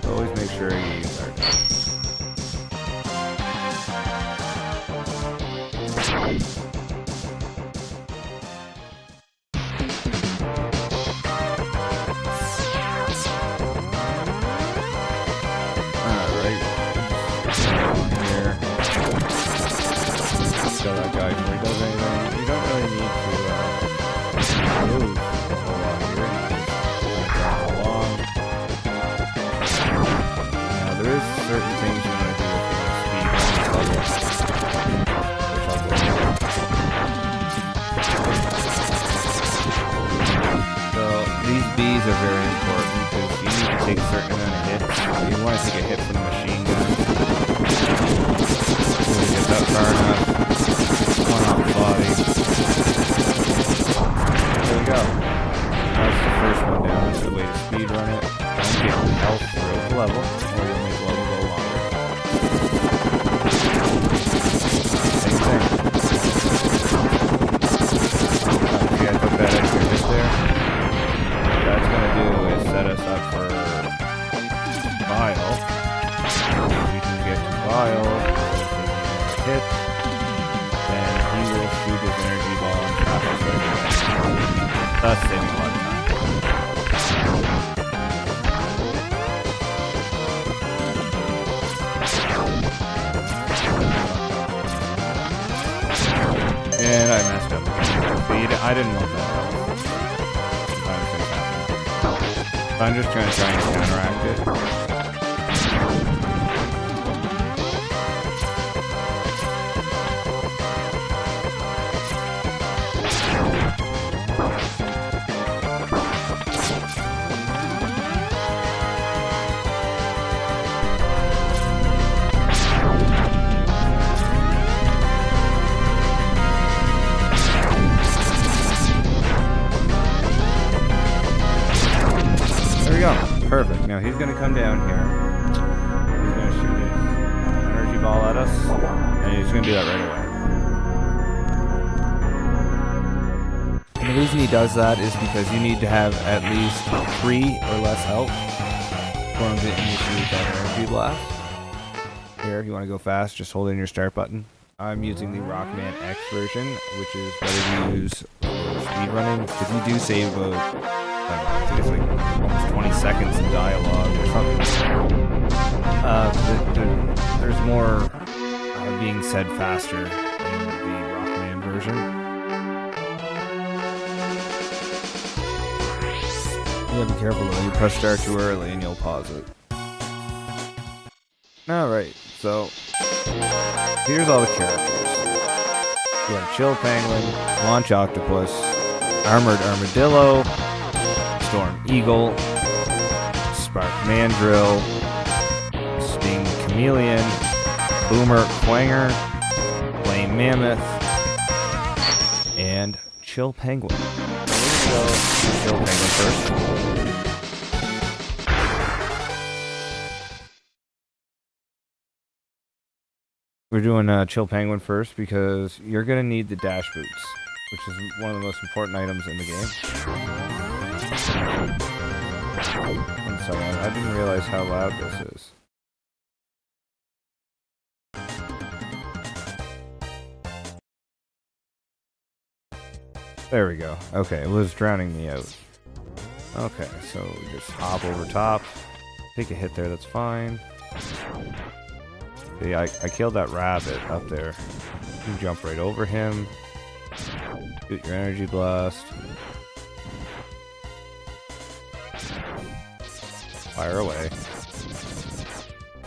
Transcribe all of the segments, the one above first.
Always make sure you use our Alright. Here. Show that guy before he does anything. You don't really need to move a whole lot here. You just drive along. Now there is certain things you want to do with your speed level, which I'll go over. So these Bs are very important because you need to take a certain amount of hits. You want to take a hit from the machine gun. So you get that far enough. One off the body. There we go. That's the first one down. That's the way to speed run it. Don't get health throughout the level, or you'll make the level go longer. Same thing. See, I took that extra hit there. What that's going to do is set us up for Vile. If we can get to Vile, hit, then he will shoot his energy ball and trap us right away. Thus saving a lot of time. And I messed up again. I didn't want that. So I'm just trying to counteract it. There we go. Perfect. Now he's going to come down here. He's going to shoot his energy ball at us. And he's going to do that right away. And the reason he does that is because you need to have at least 3 or less health for him to initiate that energy blast. Here, if you want to go fast, just hold in your start button. I'm using the Rockman X version, which is better to use for speedrunning. Because you do save about, I think it's like almost 20 seconds in dialogue or something. There's more being said faster in the Rockman version. You gotta be careful though, you press start too early and you'll pause it. Alright, so here's all the characters. You have Chill Penguin, Launch Octopus, Armored Armadillo, Storm Eagle, Spark Mandrill, Sting Chameleon, Boomer Quanger, Flame Mammoth, and Chill Penguin. So, Chill Penguin first. We're doing Chill Penguin first because you're going to need the dash boots, which is one of the most important items in the game. One second, I didn't realize how loud this is. There we go. Okay, it was drowning me out. Okay, so we just hop over top. Take a hit there, that's fine. See, I killed that rabbit up there. You jump right over him. Shoot your energy blast. Fire away.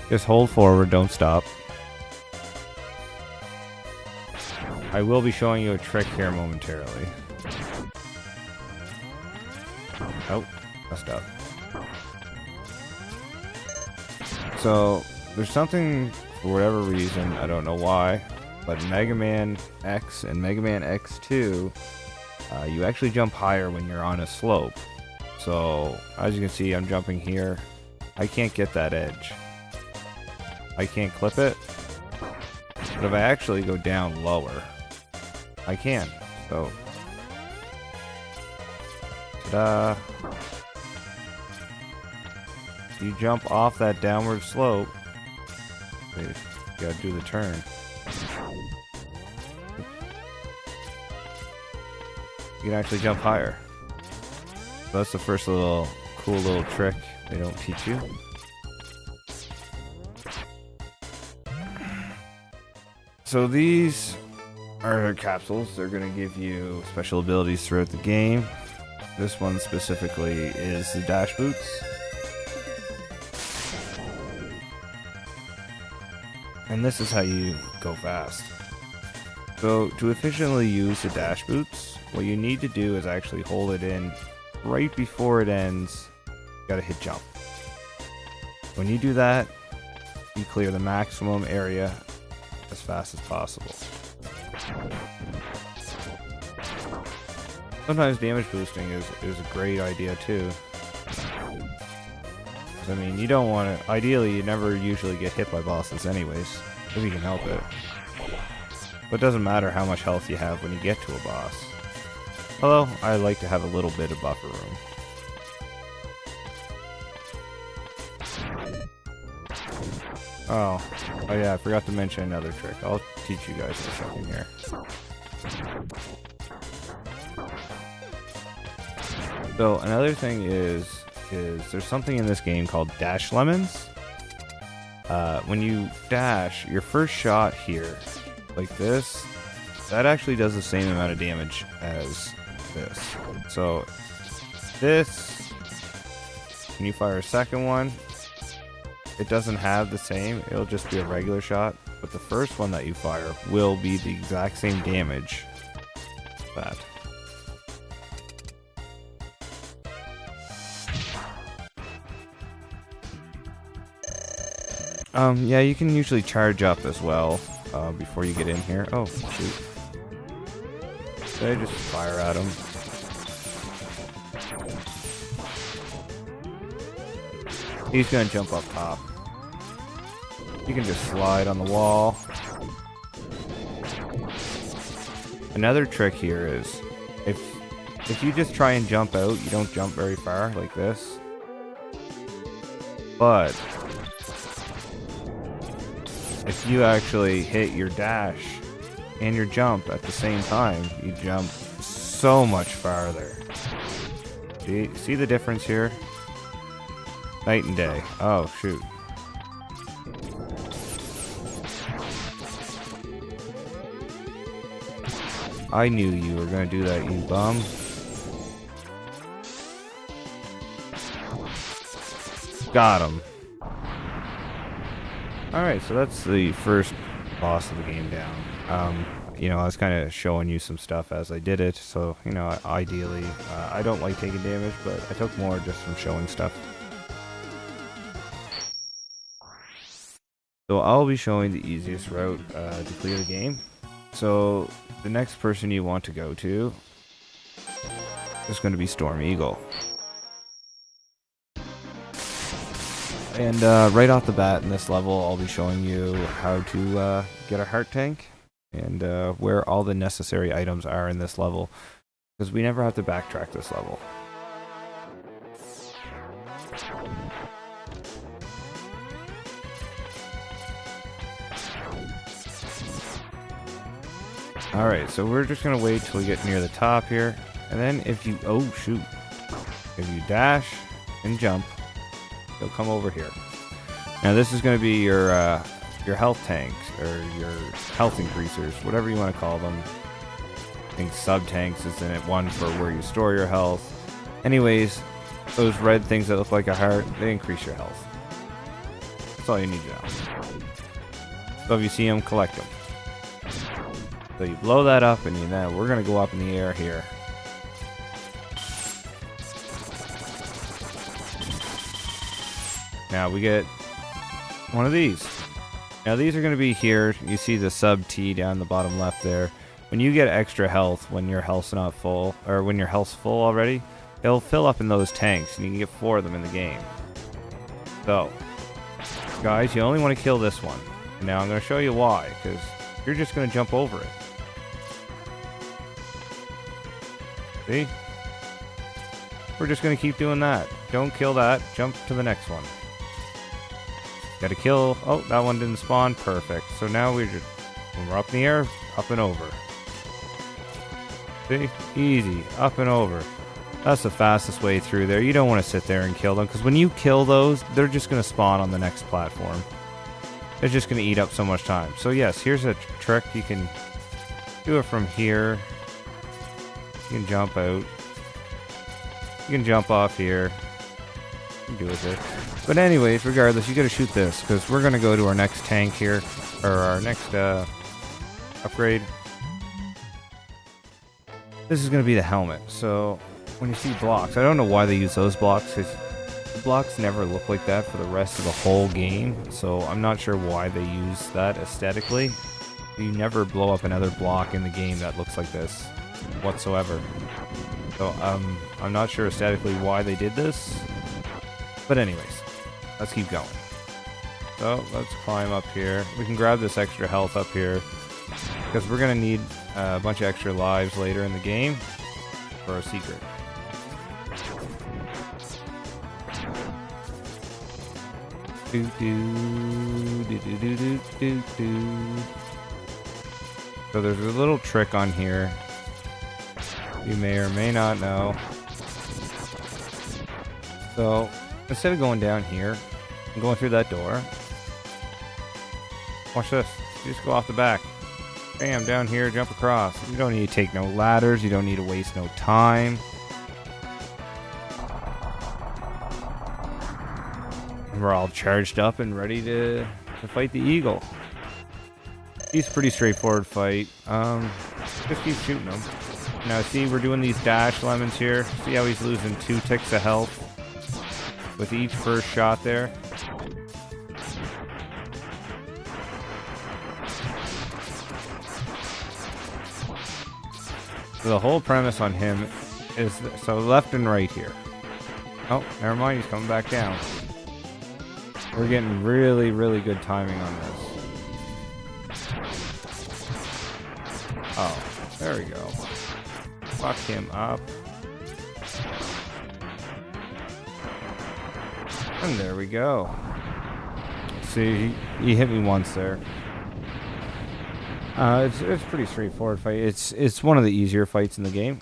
Just hold forward, don't stop. I will be showing you a trick here momentarily. Oh, messed up. So there's something, for whatever reason, I don't know why, but Mega Man X and Mega Man X2, you actually jump higher when you're on a slope. So as you can see, I'm jumping here. I can't get that edge. I can't clip it. But if I actually go down lower, I can. So, ta-da! You jump off that downward slope. Wait, you gotta do the turn. You can actually jump higher. So that's the first cool little trick they don't teach you. So these are capsules. They're going to give you special abilities throughout the game. This one specifically is the dash boots. And this is how you go fast. So to efficiently use the dash boots, what you need to do is actually hold it in right before it ends. You gotta hit jump. When you do that, you clear the maximum area as fast as possible. Sometimes damage boosting is a great idea too. I mean, you don't want to... Ideally, you never usually get hit by bosses anyways, if you can help it. But it doesn't matter how much health you have when you get to a boss. Although, I like to have a little bit of buffer room. Oh yeah, I forgot to mention another trick. I'll teach you guys in a second here. So, another thing is there's something in this game called dash lemons. When you dash, your first shot here, like this, that actually does the same amount of damage as this. So this, when you fire a second one, it doesn't have the same, it'll just be a regular shot, but the first one that you fire will be the exact same damage as that. Yeah, you can usually charge up as well before you get in here. Oh, shoot. Should I just fire at him? He's gonna jump up top. You can just slide on the wall. Another trick here is if you just try and jump out, you don't jump very far like this. But if you actually hit your dash and your jump at the same time, you jump so much farther. See the difference here? Night and day. Oh, shoot. I knew you were going to do that, you bum. Got him. Alright, so that's the first boss of the game down. You know, I was kind of showing you some stuff as I did it, so, you know, ideally, I don't like taking damage, but I took more just from showing stuff. So I'll be showing the easiest route to clear the game. So the next person you want to go to is going to be Storm Eagle. And right off the bat in this level, I'll be showing you how to get a heart tank and where all the necessary items are in this level, because we never have to backtrack this level. Alright, so we're just going to wait till we get near the top here, and then if you, oh shoot, if you dash and jump, you'll come over here. Now this is going to be your health tanks, or your health increasers, whatever you want to call them. I think sub-tanks is in it, one for where you store your health. Anyways, those red things that look like a heart, they increase your health. That's all you need to know. So if you see them, collect them. So you blow that up, and we're going to go up in the air here. Now we get one of these. Now these are going to be here. You see the sub T down the bottom left there. When you get extra health, when your health's not full, or when your health's full already, it'll fill up in those tanks, and you can get 4 of them in the game. So, guys, you only want to kill this one. And now I'm going to show you why, because you're just going to jump over it. See? We're just going to keep doing that. Don't kill that. Jump to the next one. Got to kill... Oh, that one didn't spawn. Perfect. So now we're just... When we're up in the air, up and over. See? Easy. Up and over. That's the fastest way through there. You don't want to sit there and kill them, because when you kill those, they're just going to spawn on the next platform. It's just going to eat up so much time. So yes, here's a trick. You can do it from here. You can jump out. You can jump off here. You can do it there. But anyways, regardless, you got to shoot this, because we're going to go to our next tank here, or our next upgrade. This is going to be the helmet. So when you see blocks, I don't know why they use those blocks, because the blocks never look like that for the rest of the whole game. So I'm not sure why they use that aesthetically. You never blow up another block in the game that looks like this whatsoever. So I'm not sure aesthetically why they did this. But anyways, let's keep going. So let's climb up here. We can grab this extra health up here, because we're going to need a bunch of extra lives later in the game for a secret. Do do do do do do do do. So there's a little trick on here you may or may not know. So instead of going down here and going through that door, watch this. You just go off the back. Bam, down here, jump across. You don't need to take no ladders. You don't need to waste no time. We're all charged up and ready to fight the eagle. He's a pretty straightforward fight. Just keep shooting him. Now see, we're doing these dash lemons here. See how he's losing 2 ticks of health with each first shot there? So the whole premise on him is... So left and right here. Oh, never mind, he's coming back down. We're getting really, really good timing on this. Oh, there we go. Fuck him up. And there we go. See, he hit me once there. It's a pretty straightforward fight. It's one of the easier fights in the game.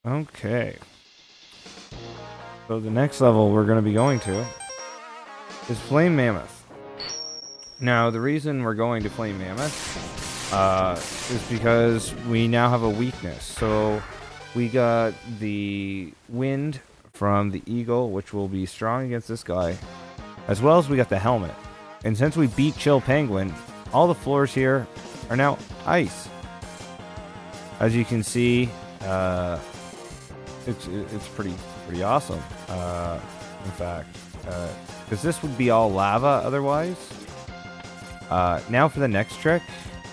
Okay. So the next level we're going to be going to is Flame Mammoth. Now, the reason we're going to Flame Mammoth is because we now have a weakness. So we got the wind from the eagle, which will be strong against this guy, as well as we got the helmet. And since we beat Chill Penguin, all the floors here are now ice. As you can see, it's pretty awesome. In fact, because this would be all lava otherwise. Now for the next trick,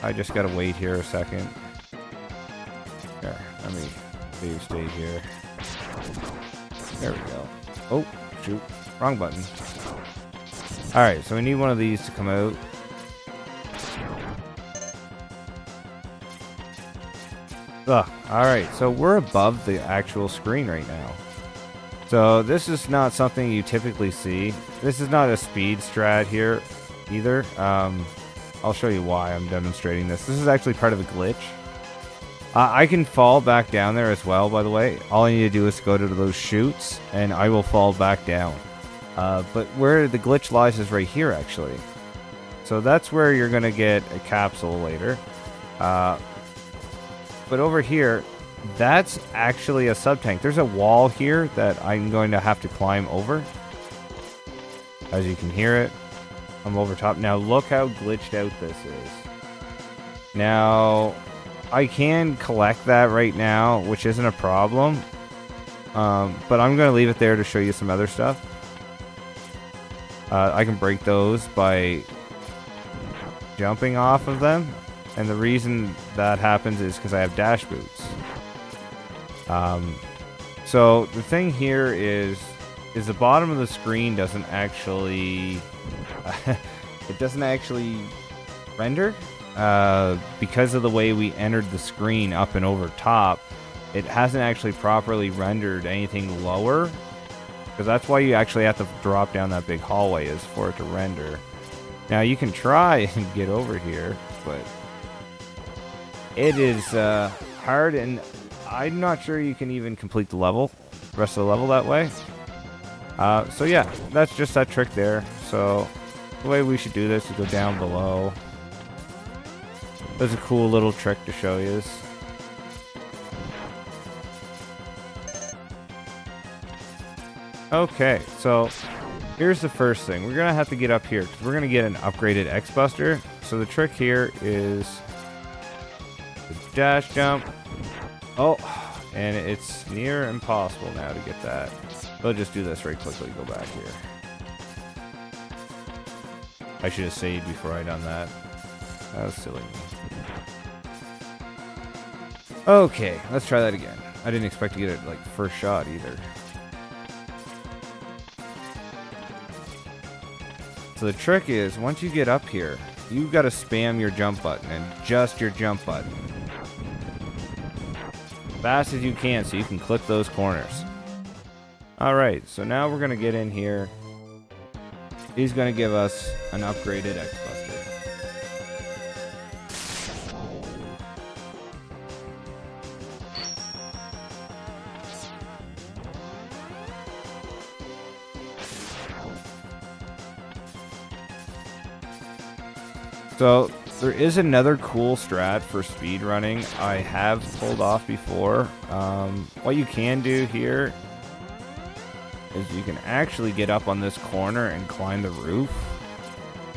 I just gotta wait here a second. There, let me save state here. There we go. Oh, shoot, wrong button. All right, so we need one of these to come out. Ugh. Alright, so we're above the actual screen right now. So this is not something you typically see. This is not a speed strat here either. I'll show you why I'm demonstrating this. This is actually part of a glitch. I can fall back down there as well, by the way. All I need to do is go to those chutes, and I will fall back down. But where the glitch lies is right here, actually. So that's where you're going to get a capsule later. But over here, that's actually a sub-tank. There's a wall here that I'm going to have to climb over. As you can hear it. I'm over top. Now look how glitched out this is. Now, I can collect that right now, which isn't a problem. But I'm going to leave it there to show you some other stuff. I can break those by jumping off of them. And the reason that happens is because I have dash boots. So the thing here is the bottom of the screen doesn't actually... it doesn't actually render. Because of the way we entered the screen up and over top, it hasn't actually properly rendered anything lower. Because that's why you actually have to drop down that big hallway, is for it to render. Now you can try and get over here, but it is hard, and I'm not sure you can even complete the rest of the level that way. So yeah, that's just that trick there. So the way we should do this is go down below. There's a cool little trick to show you. Okay, so here's the first thing. We're going to have to get up here because we're going to get an upgraded X-Buster. So the trick here is the dash jump. Oh, and it's near impossible now to get that. We'll just do this right quickly. Go back here. I should have saved before I done that. That was silly. Okay, let's try that again. I didn't expect to get it like first shot either. So the trick is, once you get up here, you got to spam your jump button, and just your jump button. Fast as you can so you can clip those corners. Alright, so now we're going to get in here. He's going to give us an upgraded X-Buster. So, there is another cool strat for speedrunning I have pulled off before. What you can do here is you can actually get up on this corner and climb the roof.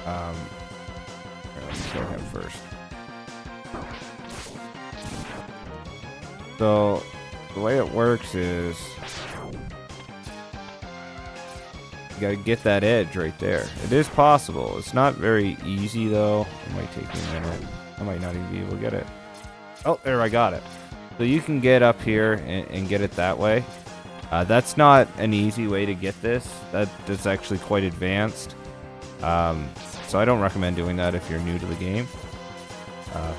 Here, let me show him first. So, the way it works is you gotta get that edge right there. It is possible. It's not very easy though. It might take me a minute. I might not even be able to get it. Oh, there, I got it. So you can get up here and get it that way. That's not an easy way to get this. That's actually quite advanced. So I don't recommend doing that if you're new to the game.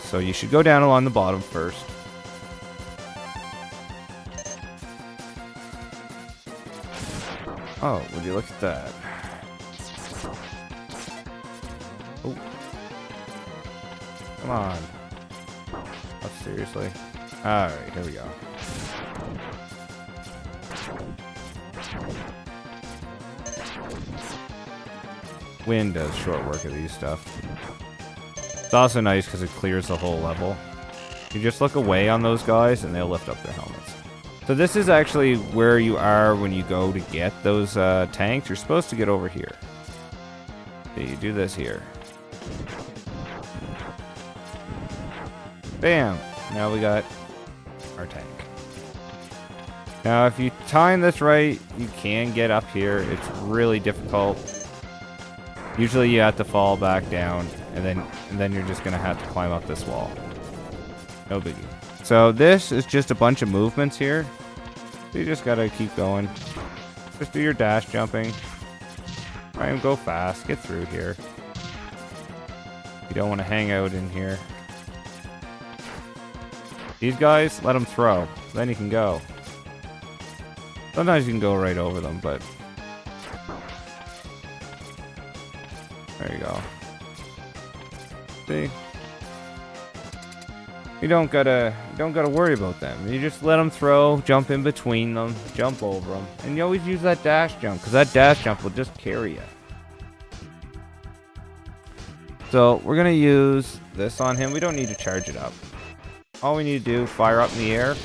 So you should go down along the bottom first. Oh, would you look at that? Oh. Come on. Oh, seriously? Alright, here we go. Wind does short work of these stuff. It's also nice because it clears the whole level. You just look away on those guys and they'll lift up their helmets. So this is actually where you are when you go to get those tanks. You're supposed to get over here. Okay, you do this here. Bam! Now we got our tank. Now if you time this right, you can get up here. It's really difficult. Usually you have to fall back down, and then you're just going to have to climb up this wall. No biggie. So this is just a bunch of movements here. So you just got to keep going. Just do your dash jumping. Try and go fast. Get through here. You don't want to hang out in here. These guys, let them throw. Then you can go. Sometimes you can go right over them, but... There you go. See? You don't gotta worry about them. You just let them throw, jump in between them, jump over them, and you always use that dash jump because that dash jump will just carry you. So we're gonna use this on him. We don't need to charge it up. All we need to do, fire up in the air.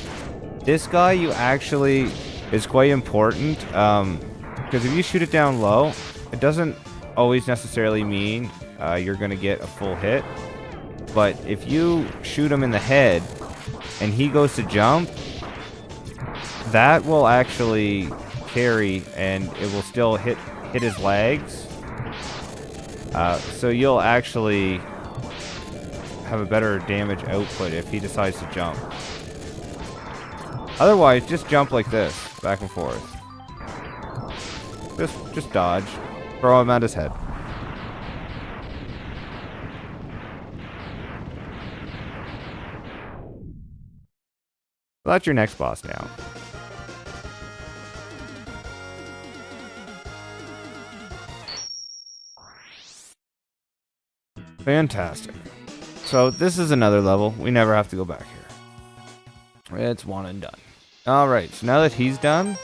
This guy, you actually is quite important because if you shoot it down low, it doesn't always necessarily mean you're going to get a full hit. But if you shoot him in the head and he goes to jump, that will actually carry and it will still hit his legs. So you'll actually have a better damage output if he decides to jump. Otherwise, just jump like this, back and forth. Just dodge. Throw him at his head. Well, that's your next boss now. Fantastic. So this is another level. We never have to go back here. It's one and done. Alright, so now that he's done,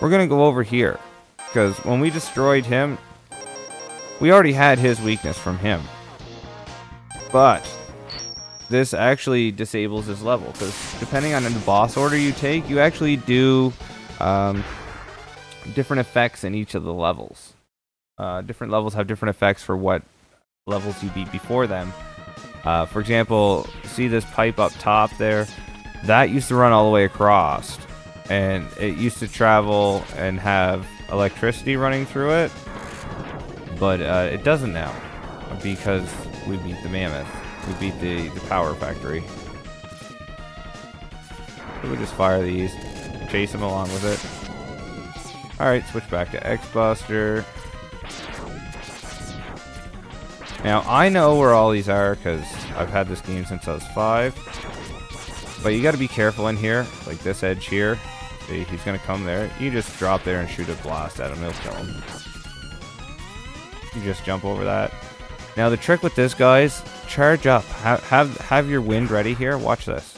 we're going to go over here. Because when we destroyed him, we already had his weakness from him. But this actually disables his level. Because depending on the boss order you take, you actually do different effects in each of the levels. Different levels have different effects for what levels you beat before them. For example, see this pipe up top there? That used to run all the way across, and it used to travel and have electricity running through it, but it doesn't now because we beat the mammoth. We beat the power factory. So we just fire these, chase them along with it. Alright, switch back to X-Buster. Now, I know where all these are because I've had this game since I was 5. But you got to be careful in here, like this edge here. See, he's going to come there. You just drop there and shoot a blast at him. It'll kill him. You just jump over that. Now, the trick with this, guys, charge up. Have your wind ready here. Watch this.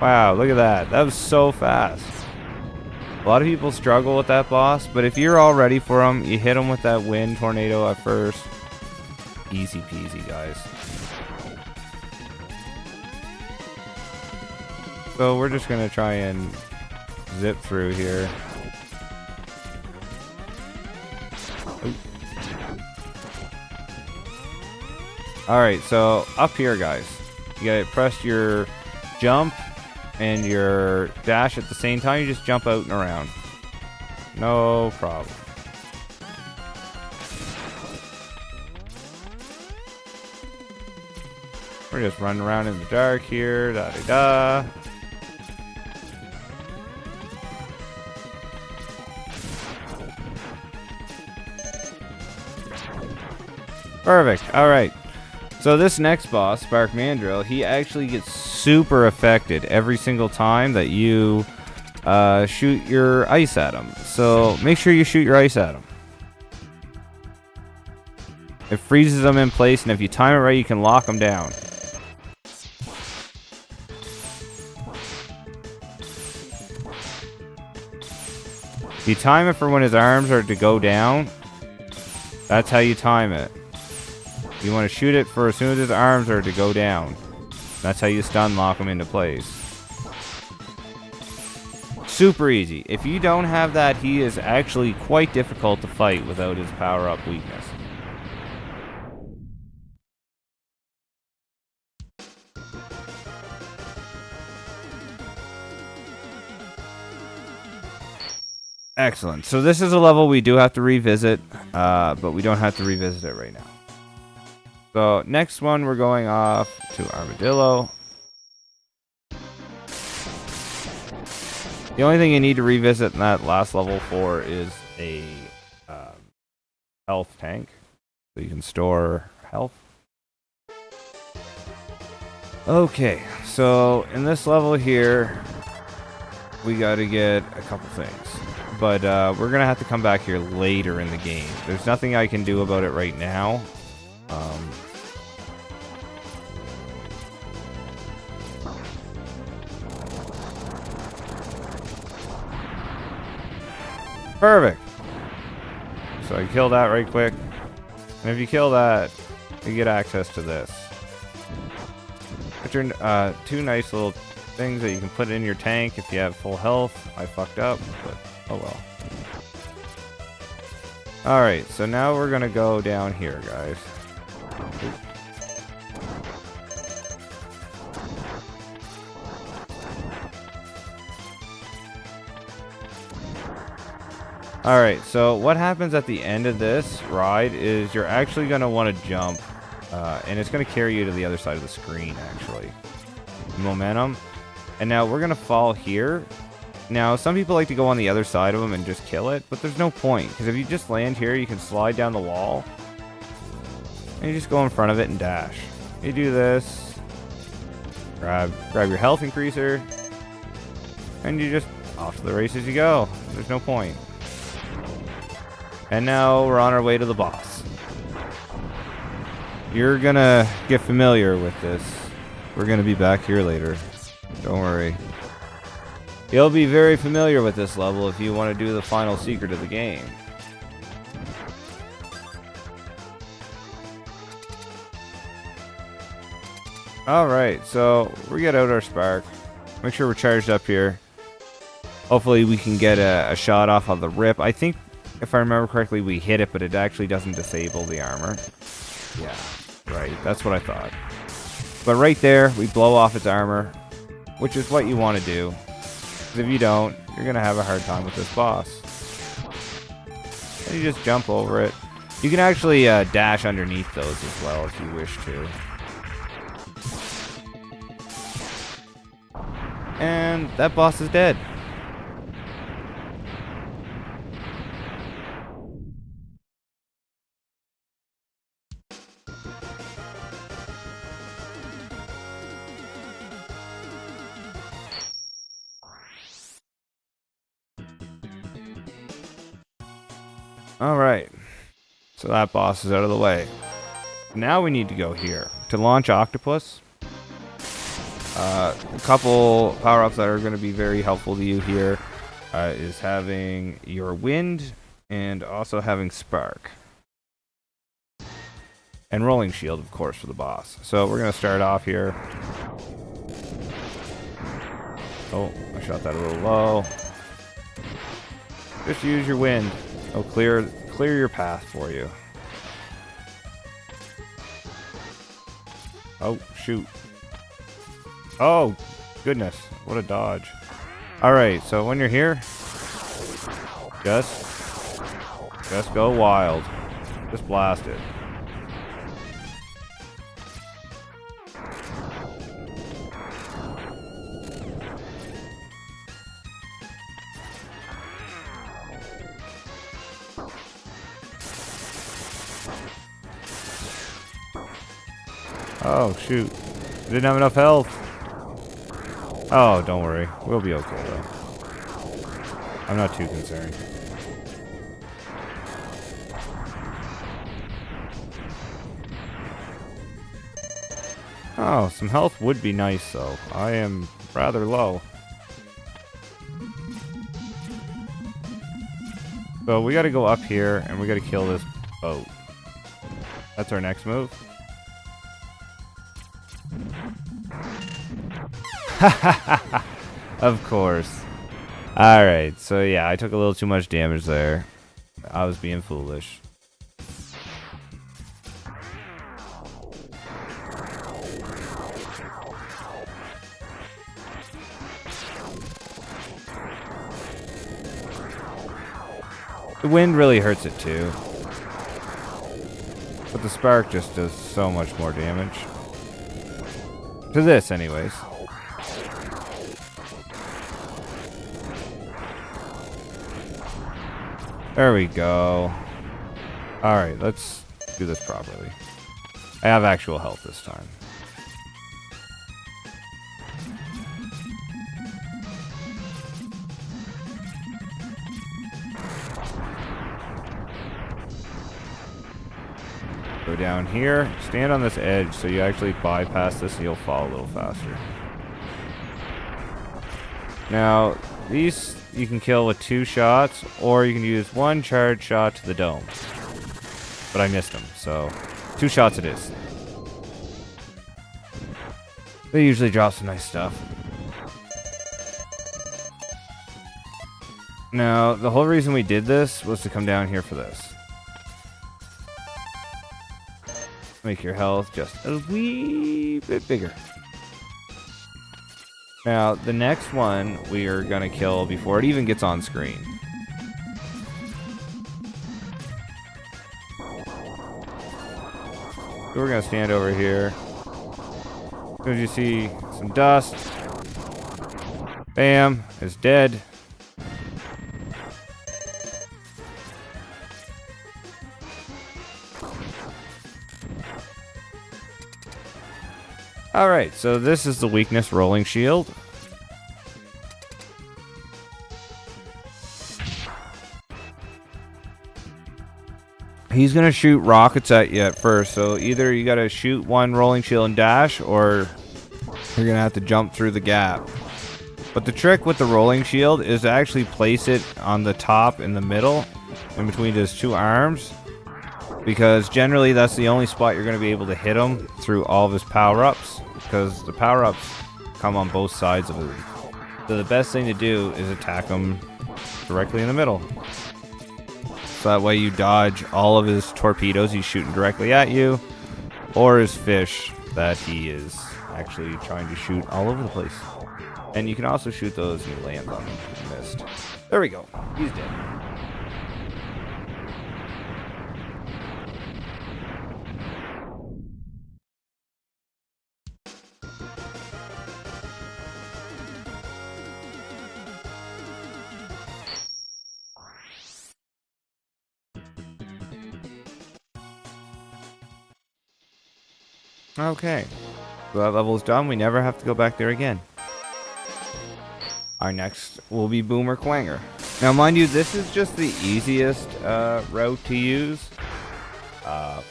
Wow, look at that. That was so fast. A lot of people struggle with that boss, but if you're all ready for him, you hit him with that wind tornado at first. Easy peasy, guys. So we're just going to try and zip through here. Alright, so up here, guys. You gotta press your jump and your dash at the same time. You just jump out and around. No problem. We're just running around in the dark here. Da-da-da. Perfect. Alright. So this next boss, Spark Mandrill, he actually gets super affected every single time that you shoot your ice at him. So make sure you shoot your ice at him. It freezes them in place, and if you time it right, you can lock them down. If you time it for when his arms are to go down, that's how you time it. You want to shoot it for as soon as his arms are to go down. That's how you stun lock him into place. Super easy. If you don't have that, he is actually quite difficult to fight without his power-up weakness. Excellent. So this is a level we do have to revisit, but we don't have to revisit it right now. So next one, we're going off to Armadillo. The only thing you need to revisit in that last level for is a health tank, so you can store health. Okay, so in this level here, we got to get a couple things, but we're gonna have to come back here later in the game. There's nothing I can do about it right now. Perfect. So I kill that right quick. And if you kill that, you get access to this. which are two nice little things that you can put in your tank if you have full health. I fucked up, but oh well. Alright, so now we're gonna go down here, guys. Alright, so what happens at the end of this ride is you're actually going to want to jump, and it's going to carry you to the other side of the screen, actually. Momentum. And now we're going to fall here. Now, some people like to go on the other side of them and just kill it, but there's no point, because if you just land here, you can slide down the wall, and you just go in front of it and dash. You do this, grab your health increaser, and you just off to the races you go. There's no point. And now we're on our way to the boss. You're gonna get familiar with this. We're gonna be back here later. Don't worry. You'll be very familiar with this level if you want to do the final secret of the game. Alright, so we get out our spark. Make sure we're charged up here. Hopefully we can get a shot off of the rip. I think, if I remember correctly, we hit it, but it actually doesn't disable the armor. Yeah, right. That's what I thought. But right there, we blow off its armor, which is what you want to do. Because if you don't, you're going to have a hard time with this boss. And you just jump over it. You can actually dash underneath those as well if you wish to. And that boss is dead. Alright, so that boss is out of the way. Now we need to go here. To launch Octopus, a couple power-ups that are going to be very helpful to you here is having your Wind and also having Spark. And Rolling Shield, of course, for the boss. So we're going to start off here. Oh, I shot that a little low. Just use your Wind. It'll clear your path for you. Oh, shoot. Oh, goodness. What a dodge. Alright, so when you're here, just go wild. Just blast it. Oh, shoot. I didn't have enough health. Oh, don't worry. We'll be okay, though. I'm not too concerned. Oh, some health would be nice, though. I am rather low. So we gotta go up here, and we gotta kill this boat. That's our next move. Of course. Alright, so yeah, I took a little too much damage there. I was being foolish. The wind really hurts it too. But the spark just does so much more damage. To this, anyways. There we go. Alright, let's do this properly. I have actual health this time. Go down here, stand on this edge so you actually bypass this and you'll fall a little faster. Now, these you can kill with 2 shots, or you can use 1 charge shot to the dome. But I missed them, so 2 shots it is. They usually drop some nice stuff. Now, the whole reason we did this was to come down here for this. Make your health just a wee bit bigger. Now, the next one we are going to kill before it even gets on screen. So we're going to stand over here. As soon as you see some dust, bam, it's dead. Alright, so this is the weakness rolling shield. He's going to shoot rockets at you at first, so either you got to shoot one rolling shield and dash, or you're going to have to jump through the gap. But the trick with the rolling shield is to actually place it on the top in the middle, in between his two arms, because generally that's the only spot you're going to be able to hit him through all of his power-ups, because the power-ups come on both sides of him. So the best thing to do is attack him directly in the middle. So that way you dodge all of his torpedoes he's shooting directly at you, or his fish that he is actually trying to shoot all over the place. And you can also shoot those and you land on them if you missed. There we go. He's dead. Okay, so that level is done. We never have to go back there again. Our next will be Boomer Quanger. Now, mind you, this is just the easiest route to use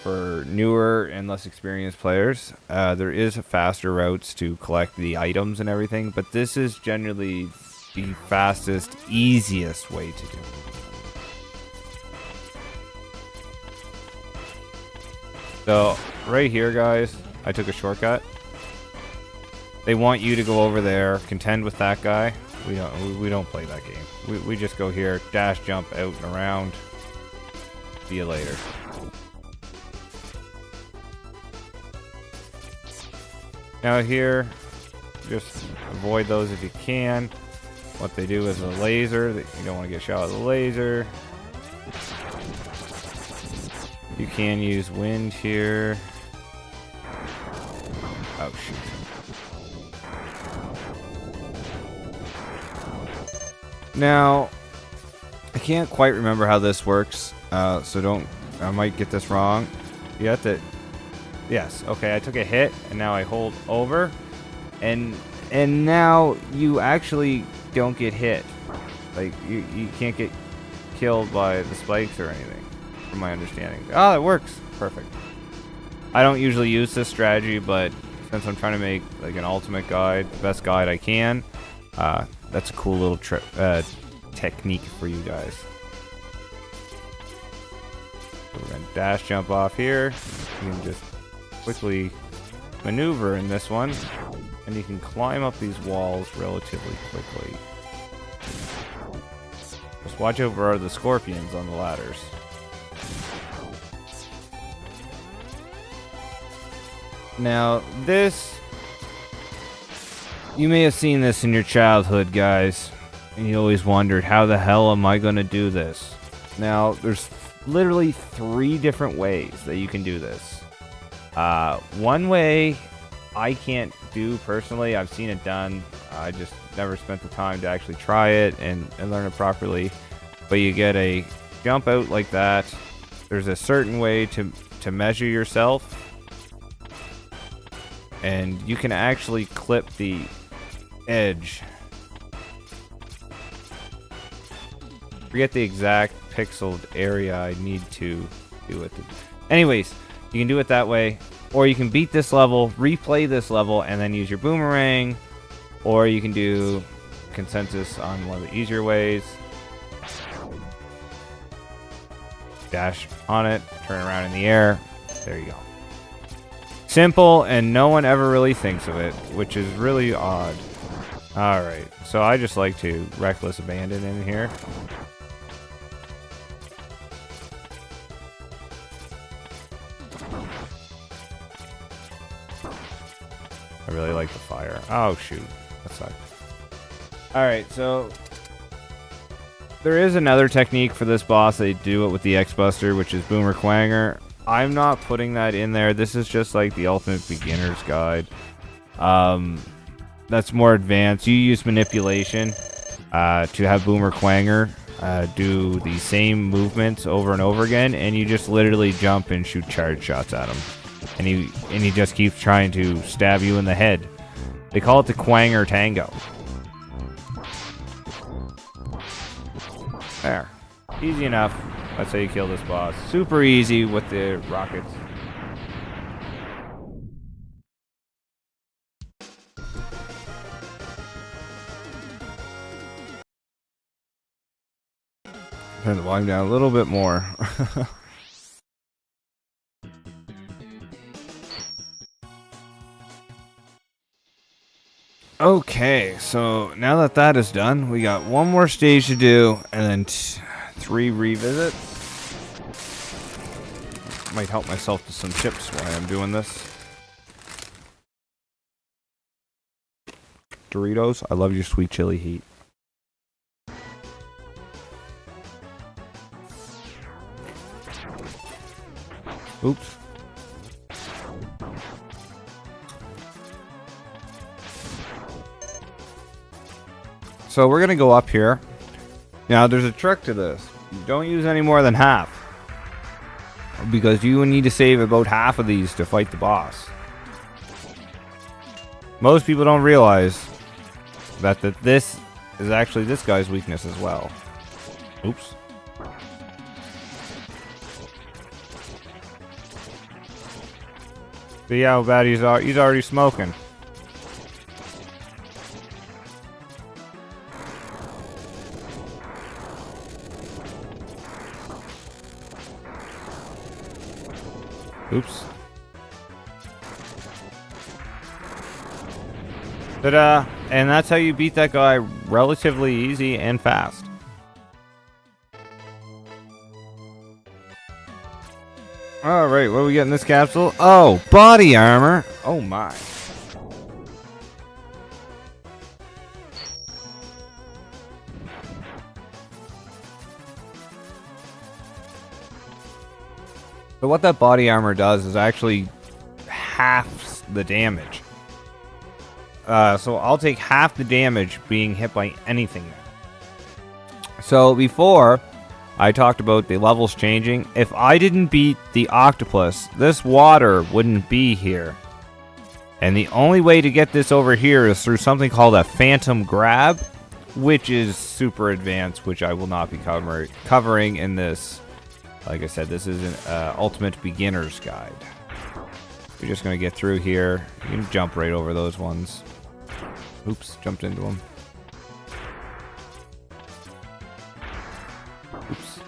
for newer and less experienced players. There is faster routes to collect the items and everything, but this is generally the fastest, easiest way to do it. So, right here, guys, I took a shortcut. They want you to go over there, contend with that guy. We don't play that game. We just go here, dash, jump, out and around. See you later. Now here, just avoid those if you can. What they do is a laser. You don't want to get shot with a laser. You can use wind here. Oh, shoot. Now, I can't quite remember how this works, so I might get this wrong. You have to, yes, okay, I took a hit, and now I hold over, and now you actually don't get hit. Like, you can't get killed by the spikes or anything, from my understanding. Oh, it works. Perfect. I don't usually use this strategy, but since I'm trying to make like an ultimate guide, the best guide I can, that's a cool little technique for you guys. So we're going to dash jump off here. You can just quickly maneuver in this one, and you can climb up these walls relatively quickly. Just watch out for the scorpions on the ladders. Now, this, you may have seen this in your childhood, guys, and you always wondered, how the hell am I going to do this? Now, there's literally 3 different ways that you can do this. One way I can't do personally. I've seen it done. I just never spent the time to actually try it and learn it properly. But you get a jump out like that. There's a certain way to measure yourself. And you can actually clip the edge. Forget the exact pixeled area I need to do it. Anyways, you can do it that way. Or you can beat this level, replay this level, and then use your boomerang. Or you can do consensus on one of the easier ways. Dash on it, turn around in the air. There you go. simple, and no one ever really thinks of it, which is really odd. Alright, so I just like to reckless abandon in here. I really like the fire. Oh, shoot. That sucked. Alright, so there is another technique for this boss. They do it with the X-Buster, which is Boomer Quanger. I'm not putting that in there. This is just like the ultimate beginner's guide. That's more advanced. You use manipulation to have Boomer Quanger do the same movements over and over again, and you just literally jump and shoot charge shots at him. And he just keeps trying to stab you in the head. They call it the Quanger Tango. There. Easy enough. That's how you kill this boss. Super easy with the rockets. Turn the volume down a little bit more. Okay, so now that that is done, we got one more stage to do, and then 3 revisits. Might help myself to some chips while I'm doing this. Doritos, I love your sweet chili heat. Oops. So we're going to go up here. Now, there's a trick to this. Don't use any more than half. Because you need to save about half of these to fight the boss. Most people don't realize that this is actually this guy's weakness as well. Oops. See how bad he's already smoking. Oops. Ta-da! And that's how you beat that guy relatively easy and fast. Alright, what do we get in this capsule? Oh, body armor! Oh my. So what that body armor does is actually halves the damage. So I'll take half the damage being hit by anything now. So before, I talked about the levels changing. If I didn't beat the octopus, this water wouldn't be here. And the only way to get this over here is through something called a phantom grab, which is super advanced, which I will not be covering in this. Like I said, this is an ultimate beginner's guide. You're just going to get through here. You can jump right over those ones. Oops, jumped into them. Oops.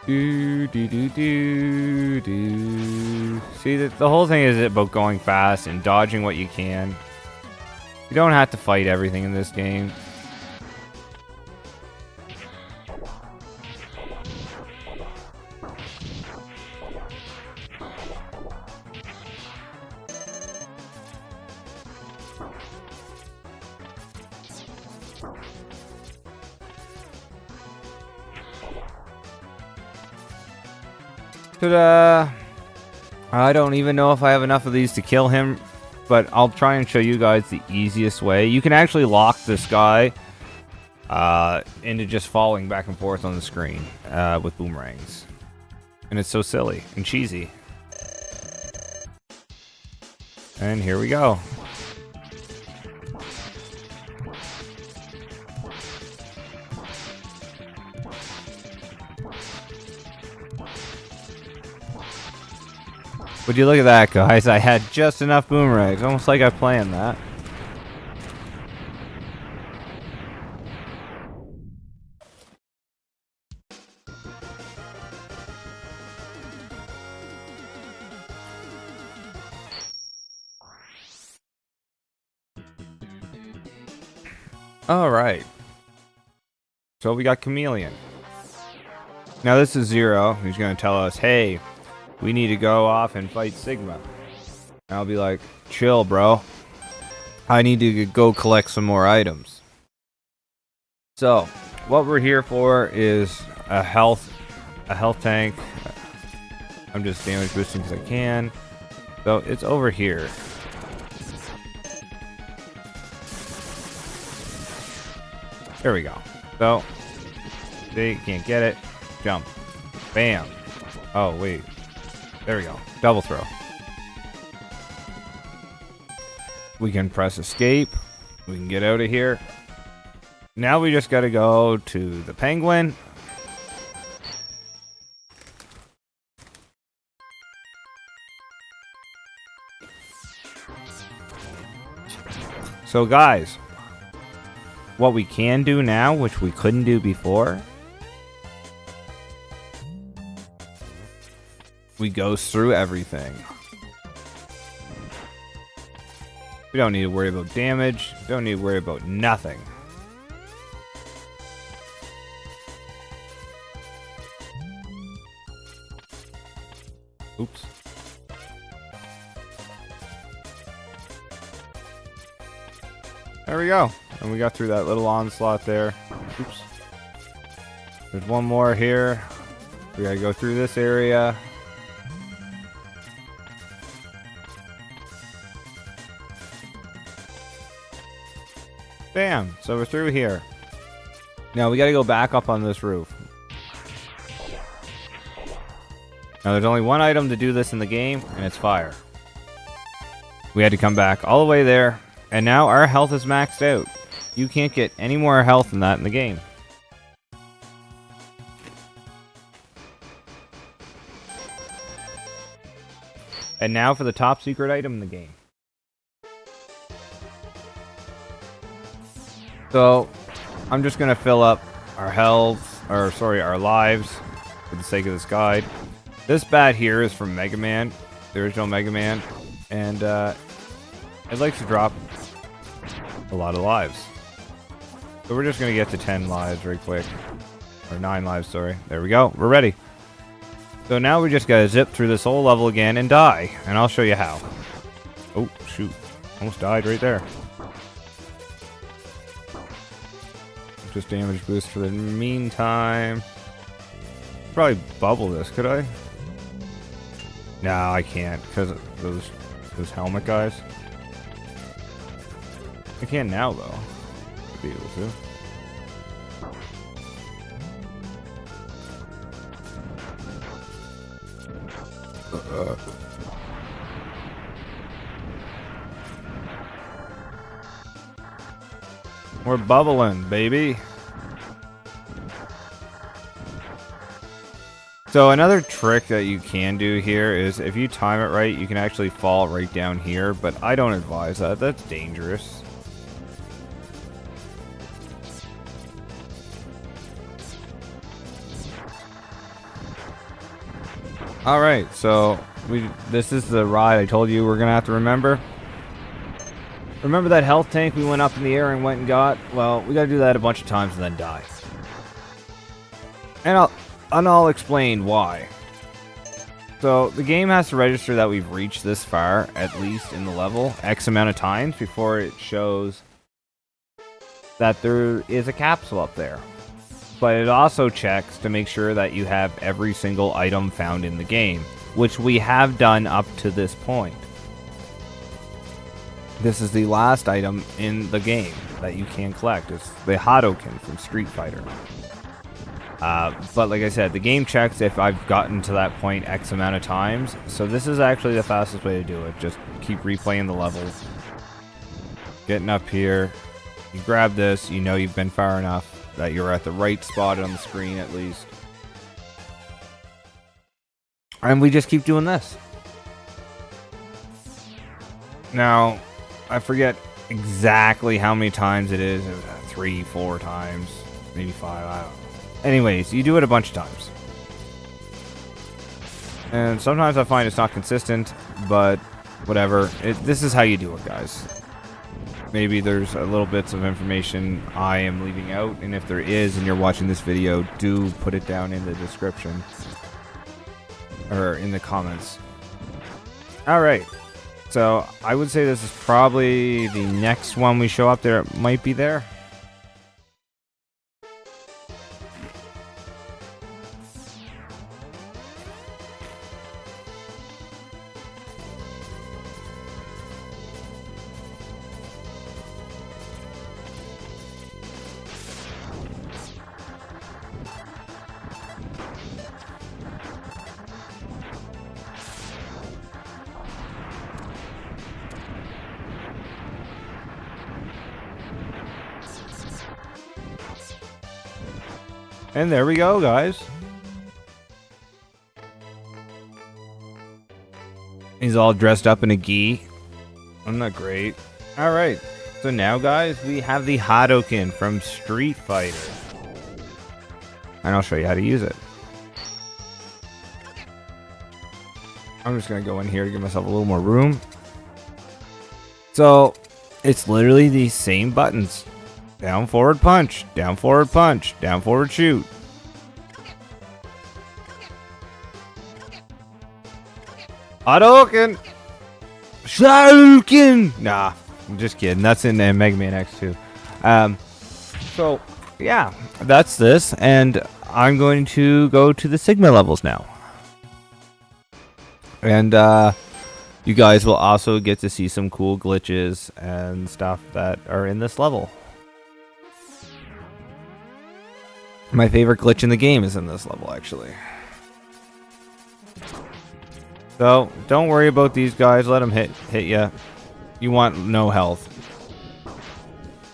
Do. See, the whole thing is about going fast and dodging what you can. You don't have to fight everything in this game. I don't even know if I have enough of these to kill him, but I'll try and show you guys the easiest way. You can actually lock this guy into just falling back and forth on the screen with boomerangs. And it's so silly and cheesy. And here we go. Would you look at that, guys? I had just enough boomerangs. Almost like I planned that. Alright. So we got Chameleon. Now this is Zero. He's going to tell us, hey, we need to go off and fight Sigma. And I'll be like, chill, bro. I need to go collect some more items. So, what we're here for is a health tank. I'm just damage boosting because I can. So, it's over here. There we go. So, they can't get it. Jump. Bam. Oh, wait. There we go. Double throw. We can press escape. We can get out of here. Now we just gotta go to the penguin. So guys, what we can do now, which we couldn't do before, we go through everything. We don't need to worry about damage. Don't need to worry about nothing. Oops. There we go. And we got through that little onslaught there. Oops. There's one more here. We gotta go through this area. Bam! So we're through here. Now we gotta go back up on this roof. Now there's only one item to do this in the game, and it's fire. We had to come back all the way there, and now our health is maxed out. You can't get any more health than that in the game. And now for the top secret item in the game. So, I'm just going to fill up our our lives for the sake of this guide. This bat here is from Megaman, the original Megaman, and it likes to drop a lot of lives. So we're just going to get to 10 lives very quick. Or 9 lives, sorry. There we go. We're ready. So now we just got to zip through this whole level again and die. And I'll show you how. Oh, shoot. Almost died right there. Just damage boost for the meantime. Probably bubble this, could I? No, I can't because of those helmet guys. I can now though. I'd be able to. We're bubbling, baby. So another trick that you can do here is if you time it right, you can actually fall right down here, but I don't advise that. That's dangerous. Alright, so this is the ride I told you we're going to have to remember. Remember that health tank we went up in the air and went and got? Well, we gotta do that a bunch of times and then die. And I'll explain why. So, the game has to register that we've reached this far, at least in the level, X amount of times before it shows that there is a capsule up there. But it also checks to make sure that you have every single item found in the game, which we have done up to this point. This is the last item in the game that you can collect. It's the Hadoken from Street Fighter. But like I said, the game checks if I've gotten to that point X amount of times. So this is actually the fastest way to do it. Just keep replaying the levels. Getting up here. You grab this, you know you've been far enough that you're at the right spot on the screen at least. And we just keep doing this. Now, I forget exactly how many times it is. 3, 4 times, maybe 5, I don't know. Anyways, you do it a bunch of times. And sometimes I find it's not consistent, but whatever. This is how you do it, guys. maybe there's a little bits of information I am leaving out, and if there is and you're watching this video, do put it down in the description or in the comments. All right, so I would say this is probably the next one we show up there. It might be there. And there we go, guys. He's all dressed up in a gi. I'm not great. All right. So now, guys, we have the Hadoken from Street Fighter. And I'll show you how to use it. I'm just going to go in here to give myself a little more room. So, it's literally the same buttons. Down, forward, punch. Down, forward, punch. Down, forward, shoot. Hadouken! Shuriken! Nah, I'm just kidding. That's in Mega Man X2. So, yeah, that's this. And I'm going to go to the Sigma levels now. And, you guys will also get to see some cool glitches and stuff that are in this level. My favorite glitch in the game is in this level, actually. So, don't worry about these guys. Let them hit you. You want no health.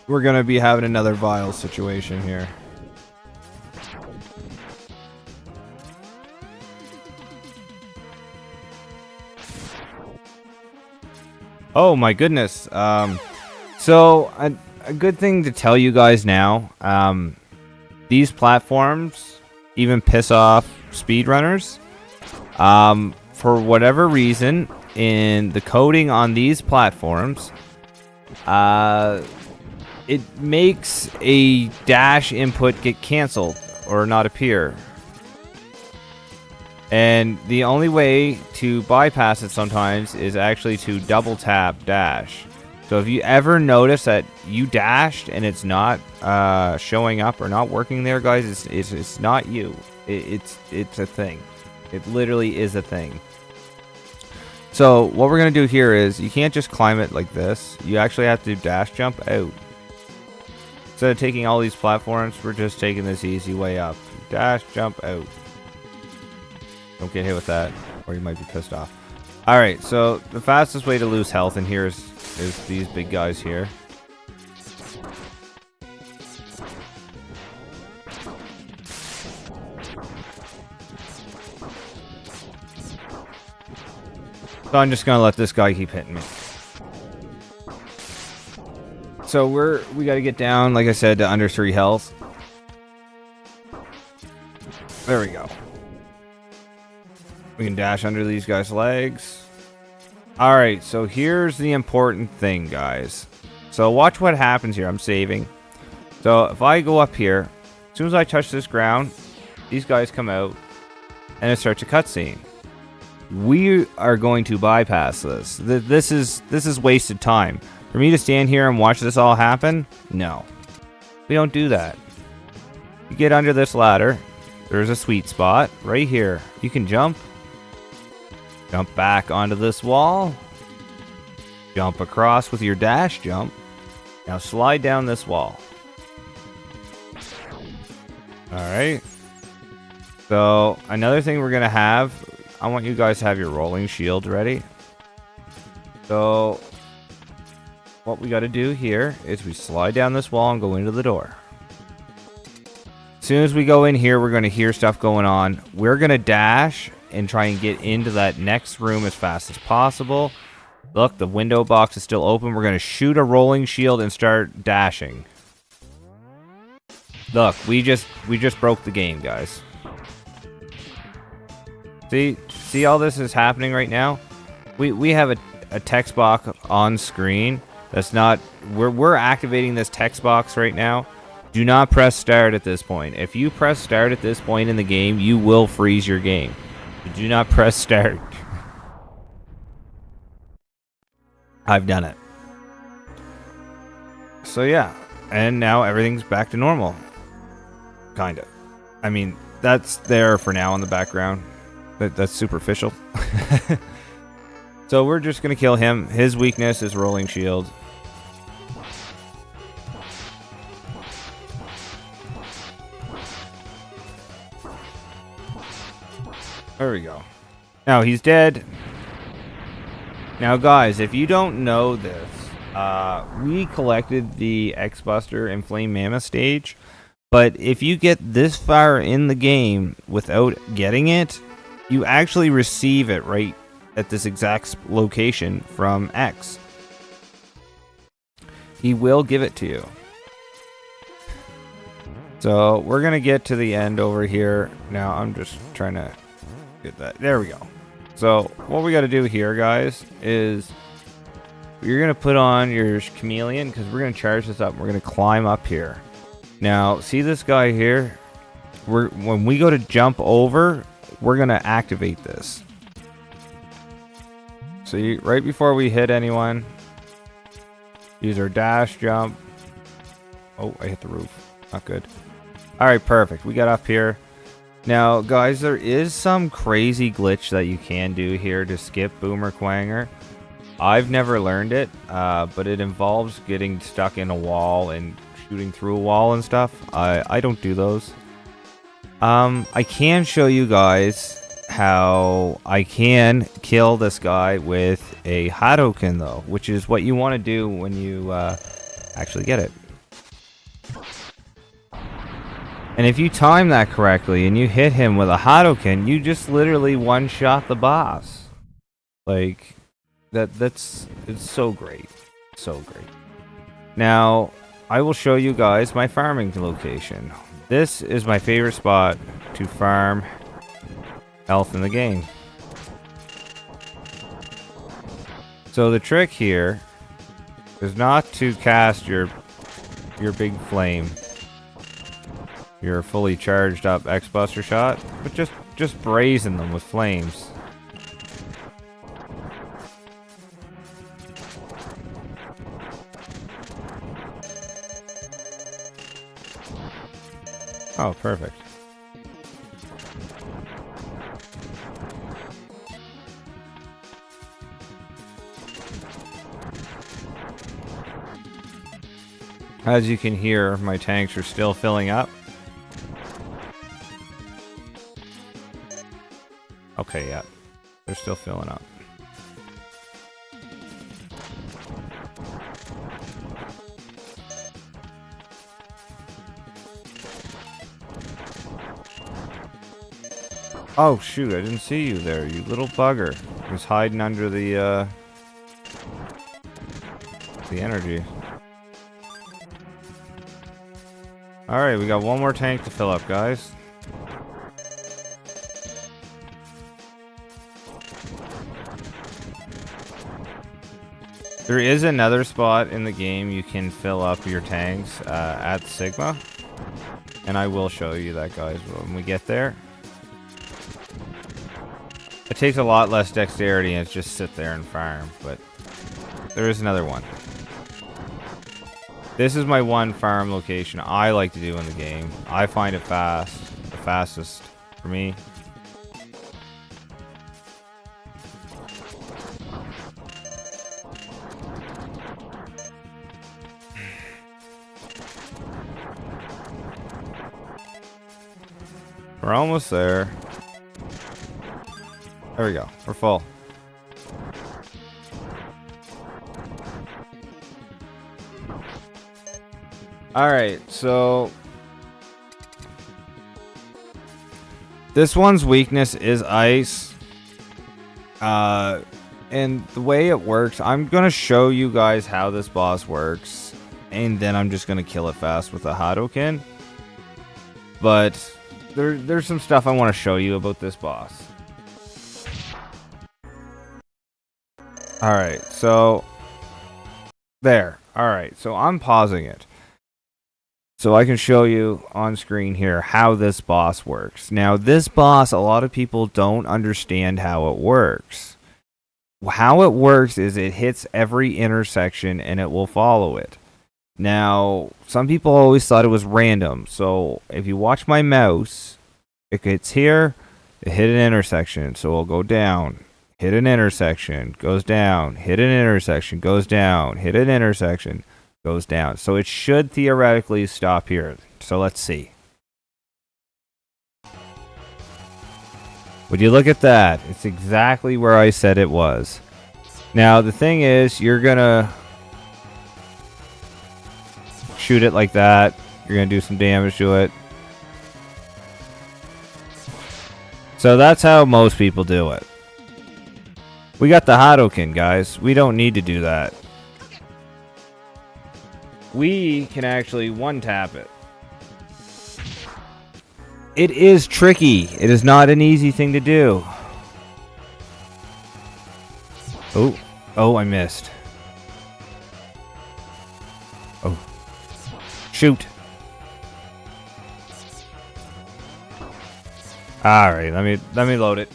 We're going to be having another vile situation here. Oh my goodness. So, a good thing to tell you guys now. These platforms even piss off speedrunners. For whatever reason, in the coding on these platforms, it makes a dash input get canceled or not appear. And the only way to bypass it sometimes is actually to double tap dash. So if you ever notice that you dashed and it's not showing up or not working there, guys, it's not you. It's a thing. It literally is a thing. So what we're going to do here is you can't just climb it like this. You actually have to dash jump out. Instead of taking all these platforms, we're just taking this easy way up. Dash jump out. Don't get hit with that, or you might be pissed off. Alright, so the fastest way to lose health in here is these big guys here. So I'm just gonna let this guy keep hitting me. So we gotta get down, like I said, to under 3 health. There we go. We can dash under these guys' legs. Alright, so here's the important thing, guys. So watch what happens here. I'm saving. So if I go up here, as soon as I touch this ground, these guys come out, and it starts a cutscene. We are going to bypass this. This is wasted time. For me to stand here and watch this all happen? No. We don't do that. You get under this ladder. There's a sweet spot right here. You can jump. Jump back onto this wall. Jump across with your dash jump. Now slide down this wall. Alright. So, another thing we're going to have, I want you guys to have your rolling shield ready. So, what we got to do here is we slide down this wall and go into the door. As soon as we go in here, we're going to hear stuff going on. We're going to dash and try and get into that next room as fast as possible. Look, the window box is still open. We're going to shoot a rolling shield and start dashing. Look, we just broke the game, guys. See all this is happening right now? We have a text box on screen That's not... We're activating this text box right now. Do not press start at this point. If you press start at this point in the game, you will freeze your game. Do not press start. I've done it. So yeah, and now everything's back to normal. Kind of. I mean, that's there for now in the background. That's superficial. So we're just going to kill him. His weakness is rolling shield. There we go. Now he's dead. Now guys, if you don't know this, we collected the X-Buster and Flame Mammoth stage, but if you get this far in the game without getting it, you actually receive it right at this exact location from X. He will give it to you. So we're gonna get to the end over here. Now I'm just trying to get that. There we go. So what we got to do here, guys, is you're going to put on your chameleon because we're going to charge this up. We're going to climb up here. Now, see this guy here? When we go to jump over, we're going to activate this. So right before we hit anyone, use our dash jump. Oh, I hit the roof. Not good. All right, perfect. We got up here. Now, guys, there is some crazy glitch that you can do here to skip Boomer Quanger. I've never learned it, but it involves getting stuck in a wall and shooting through a wall and stuff. I don't do those. I can show you guys how I can kill this guy with a Hadoken, though, which is what you want to do when you actually get it. And if you time that correctly and you hit him with a Hadoken, you just literally one-shot the boss. Like, it's so great. So great. Now, I will show you guys my farming location. This is my favorite spot to farm health in the game. So the trick here is not to cast your big flame, your fully charged up X-Buster shot, but just brazen them with flames. Oh, perfect. As you can hear, my tanks are still filling up. Okay, yeah. They're still filling up. Oh, shoot, I didn't see you there, you little bugger. He was hiding under the energy. Alright, we got one more tank to fill up, guys. There is another spot in the game you can fill up your tanks at Sigma. And I will show you that, guys, when we get there. It takes a lot less dexterity and it's just sit there and farm, but there is another one. This is my one farm location I like to do in the game. I find it fast, the fastest for me. We're almost there. There we go. We're full. Alright, so this one's weakness is ice. And the way it works, I'm going to show you guys how this boss works. And then I'm just going to kill it fast with a Hadoken. But there's some stuff I want to show you about this boss. Alright, so There. Alright, so I'm pausing it. So I can show you on screen here how this boss works. Now, this boss, a lot of people don't understand how it works. How it works is it hits every intersection and it will follow it. Now, some people always thought it was random. So if you watch my mouse, it gets here, it hit an intersection, so it'll go down. Hit an intersection, goes down. Hit an intersection, goes down. Hit an intersection, goes down. So it should theoretically stop here. So let's see. Would you look at that? It's exactly where I said it was. Now, the thing is, you're gonna shoot it like that. You're gonna do some damage to it. So that's how most people do it. We got the Hadoken, guys. We don't need to do that. We can actually one-tap it. It is tricky. It is not an easy thing to do. Oh. Oh, I missed. Oh. Shoot. Alright, let me load it.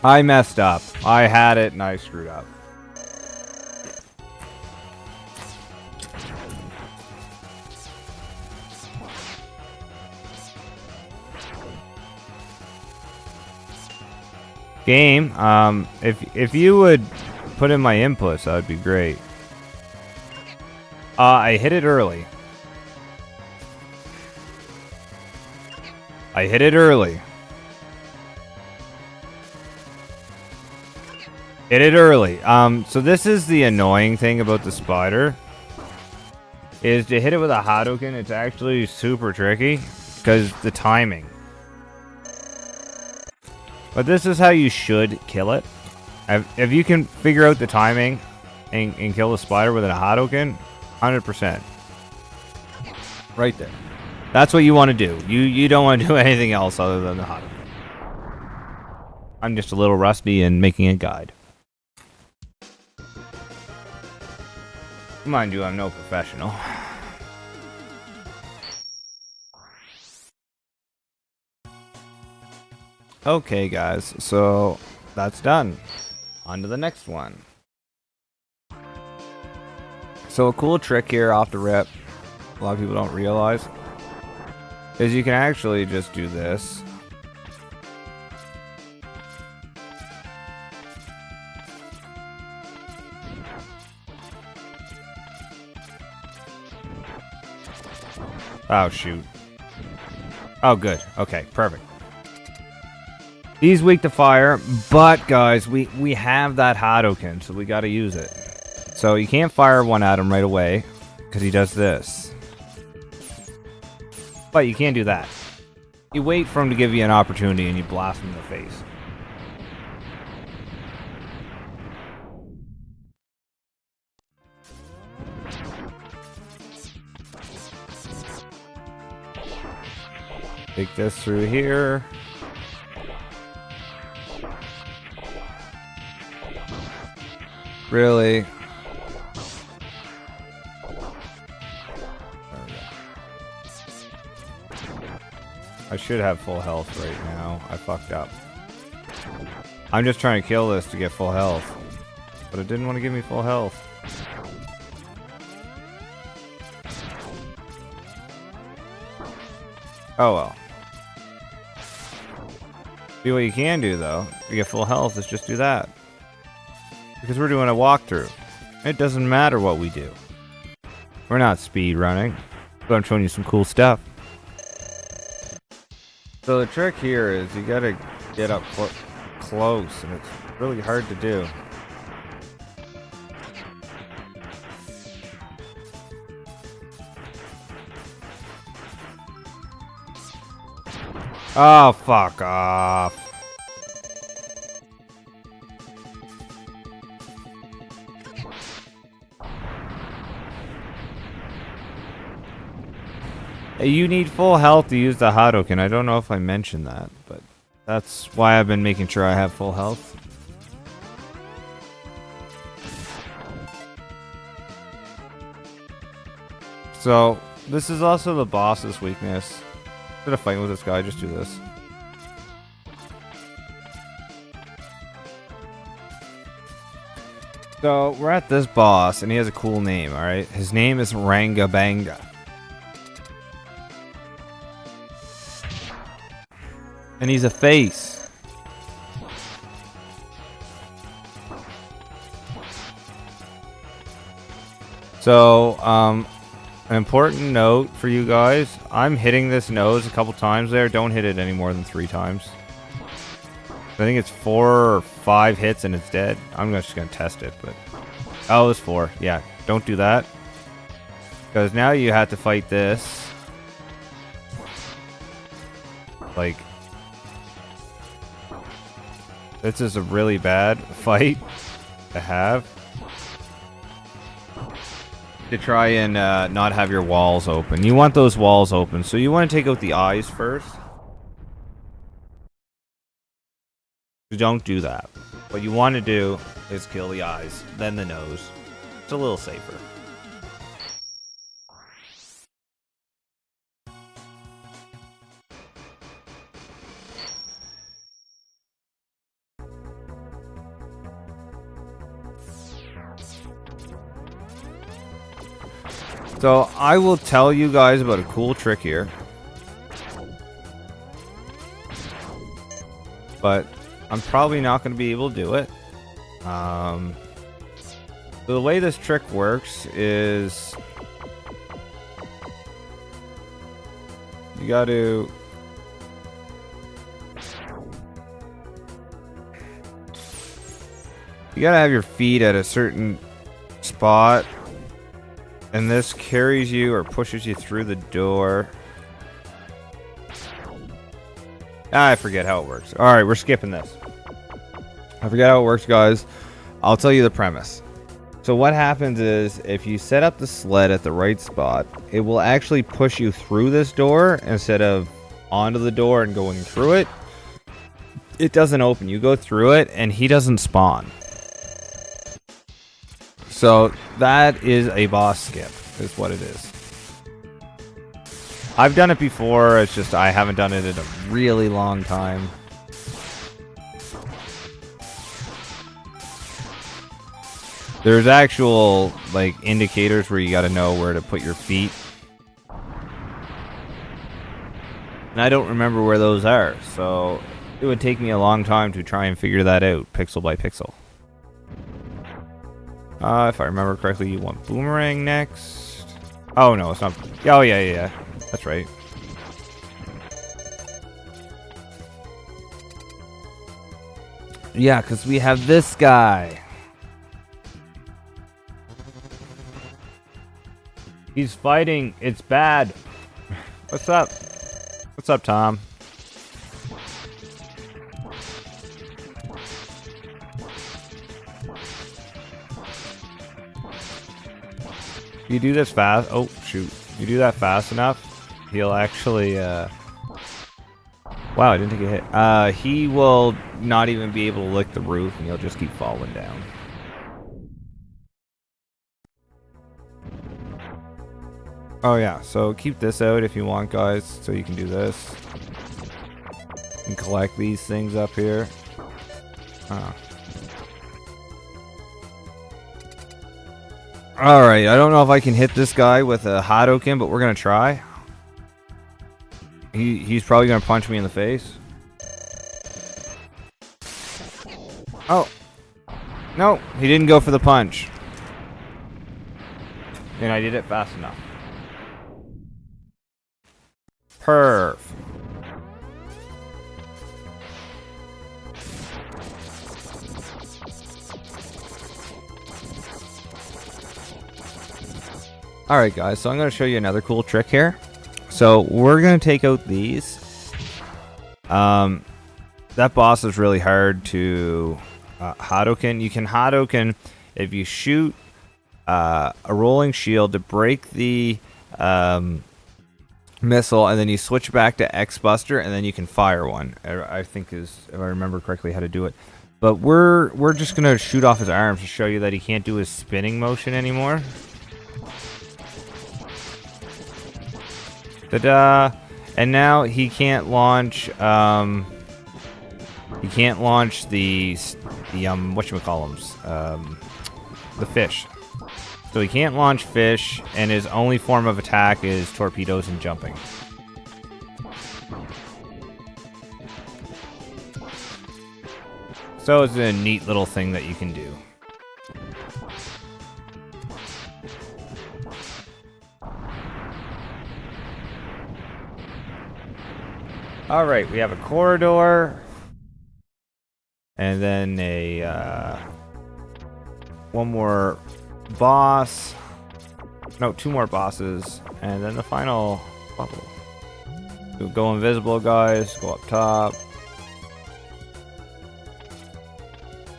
I messed up. I had it and I screwed up. Game, if you would put in my inputs, that would be great. I hit it early. I hit it early. Hit it early. So this is the annoying thing about the spider. Is to hit it with a Hadoken, it's actually super tricky. Because the timing. But this is how you should kill it. If you can figure out the timing and kill the spider with a Hadoken, 100%. Right there. That's what you want to do. You don't want to do anything else other than the Hadoken. I'm just a little rusty in making a guide. Mind you, I'm no professional. Okay, guys, so that's done. On to the next one. So a cool trick here off the rip, a lot of people don't realize, is you can actually just do this. Oh, shoot. Oh, good. Okay, perfect. He's weak to fire, but guys, we have that Hadoken, so we gotta use it. So you can't fire one at him right away, because he does this. But you can't do that. You wait for him to give you an opportunity and you blast him in the face. Take this through here. Really? I should have full health right now. I fucked up. I'm just trying to kill this to get full health. But it didn't want to give me full health. Oh well. See, what you can do though, to get full health, is just do that. Because we're doing a walkthrough. It doesn't matter what we do. We're not speed running, but I'm showing you some cool stuff. So the trick here is you gotta get up close, and it's really hard to do. Oh, fuck off. You need full health to use the Hadoken. I don't know if I mentioned that, but that's why I've been making sure I have full health. So, this is also the boss's weakness. Instead of fighting with this guy, just do this. So, we're at this boss, and he has a cool name, alright? His name is Rangabanga. And he's a face. So, an important note for you guys. I'm hitting this nose a couple times there. Don't hit it any more than 3 times. I think it's 4 or 5 hits and it's dead. I'm just going to test it, but... Oh, it's 4. Yeah, don't do that. Because now you have to fight this. Like... This is a really bad fight to have. To try and not have your walls open. You want those walls open, so you want to take out the eyes first. Don't do that. What you want to do is kill the eyes, then the nose. It's a little safer. So I will tell you guys about a cool trick here. But I'm probably not going to be able to do it. So the way this trick works is you got to have your feet at a certain spot, and this carries you or pushes you through the door. I forget how it works. Alright, we're skipping this. I forget how it works, guys. I'll tell you the premise. So what happens is, if you set up the sled at the right spot, it will actually push you through this door instead of onto the door and going through it. It doesn't open. You go through it, and he doesn't spawn. So that is a boss skip, is what it is. I've done it before, it's just I haven't done it in a really long time. There's actual, like, indicators where you gotta know where to put your feet. And I don't remember where those are, so it would take me a long time to try and figure that out, pixel by pixel. If I remember correctly, you want boomerang next. Oh, no, it's not. Oh, yeah. That's right. Yeah, because we have this guy. He's fighting. It's bad. What's up? What's up, Tom? You do this fast. Oh, shoot. You do that fast enough, he'll actually, wow, I didn't take a hit. He will not even be able to lick the roof, and he'll just keep falling down. Oh, yeah, so keep this out if you want, guys, so you can do this. You can collect these things up here. Huh. Alright, I don't know if I can hit this guy with a Hadoken, but we're gonna try. He's probably gonna punch me in the face. Oh. No, he didn't go for the punch. And I did it fast enough. Perf. Alright guys, so I'm going to show you another cool trick here. So we're going to take out these. That boss is really hard to Hadoken. You can Hadoken if you shoot a rolling shield to break the missile, and then you switch back to X Buster, and then you can fire one. I think is, if I remember correctly, how to do it. But we're just going to shoot off his arms to show you that he can't do his spinning motion anymore. Ta-da! And now he can't launch. He can't launch the whatchamacallums, the fish. So he can't launch fish, and his only form of attack is torpedoes and jumping. So it's a neat little thing that you can do. Alright, we have a corridor. And then a, one more boss. No, 2 more bosses. And then the final bubble. So go invisible, guys. Go up top.